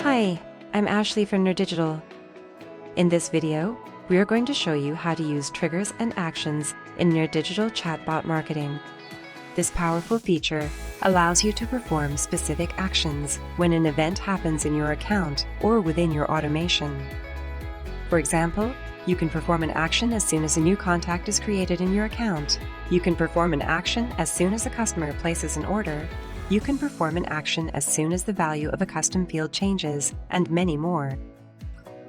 Hi, I'm Ashley from nerDigital. In this video, we are going to show you how to use triggers and actions in nerDigital Chatbot Marketing. This powerful feature allows you to perform specific actions when an event happens in your account or within your automation. For example, you can perform an action as soon as a new contact is created in your account. You can perform an action as soon as a customer places an order. You can perform an action as soon as the value of a custom field changes, and many more.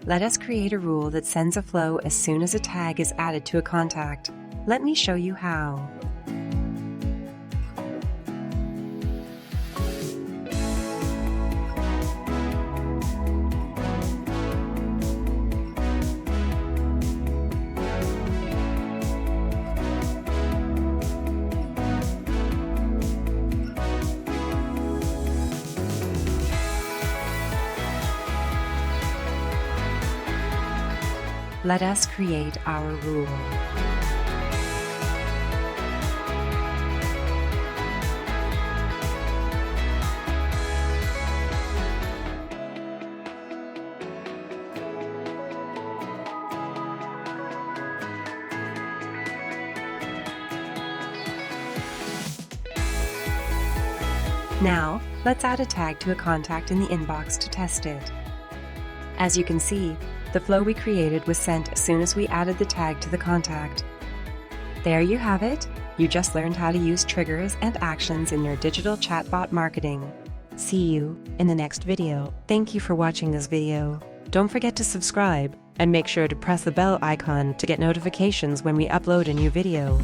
Let us create a rule that sends a flow as soon as a tag is added to a contact. Let me show you how. Let us create our rule. Now, let's add a tag to a contact in the inbox to test it. As you can see, the flow we created was sent as soon as we added the tag to the contact. There you have it. You just learned how to use triggers and actions in nerDigital Chatbot Marketing. See you in the next video. Thank you for watching this video. Don't forget to subscribe and make sure to press the bell icon to get notifications when we upload a new video.